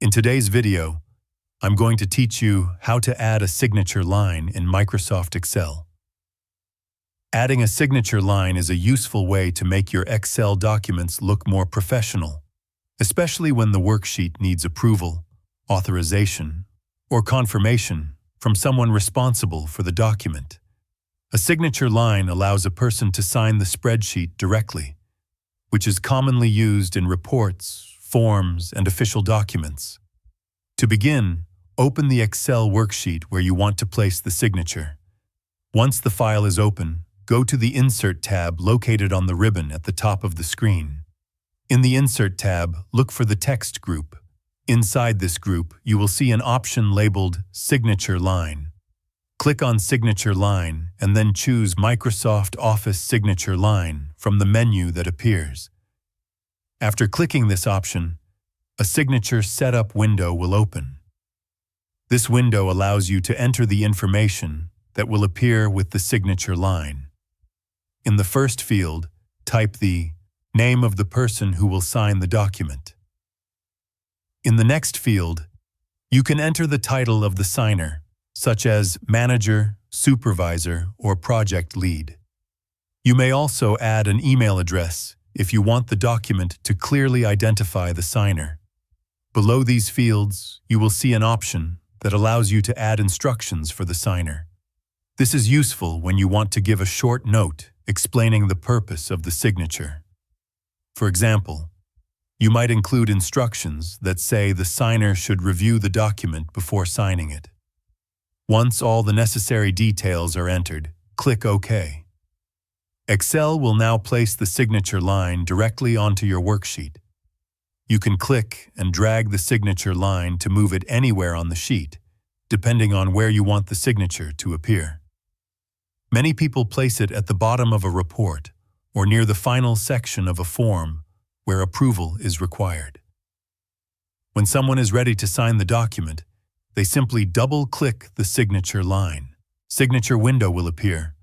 In today's video, I'm going to teach you how to add a signature line in Microsoft Excel. Adding a signature line is a useful way to make your Excel documents look more professional, especially when the worksheet needs approval, authorization, or confirmation from someone responsible for the document. A signature line allows a person to sign the spreadsheet directly, which is commonly used in reports, forms, and official documents. To begin, open the Excel worksheet where you want to place the signature. Once the file is open, go to the Insert tab located on the ribbon at the top of the screen. In the Insert tab, look for the text group. Inside this group, you will see an option labeled Signature Line. Click on Signature Line and then choose Microsoft Office Signature Line from the menu that appears. After clicking this option, a signature setup window will open. This window allows you to enter the information that will appear with the signature line. In the first field, type the name of the person who will sign the document. In the next field, you can enter the title of the signer, such as manager, supervisor, or project lead. You may also add an email address if you want the document to clearly identify the signer. Below these fields, you will see an option that allows you to add instructions for the signer. This is useful when you want to give a short note explaining the purpose of the signature. For example, you might include instructions that say the signer should review the document before signing it. Once all the necessary details are entered, click OK. Excel will now place the signature line directly onto your worksheet. You can click and drag the signature line to move it anywhere on the sheet, depending on where you want the signature to appear. Many people place it at the bottom of a report or near the final section of a form where approval is required. When someone is ready to sign the document, they simply double-click the signature line. Signature window will appear,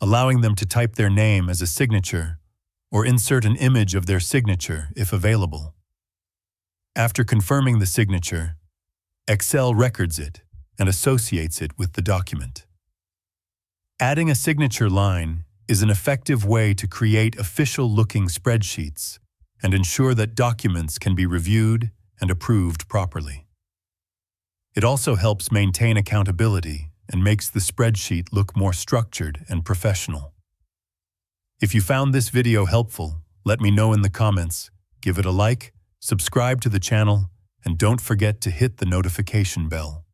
allowing them to type their name as a signature or insert an image of their signature if available. After confirming the signature, Excel records it and associates it with the document. Adding a signature line is an effective way to create official-looking spreadsheets and ensure that documents can be reviewed and approved properly. It also helps maintain accountability and makes the spreadsheet look more structured and professional. If you found this video helpful, let me know in the comments, give it a like, subscribe to the channel, and don't forget to hit the notification bell.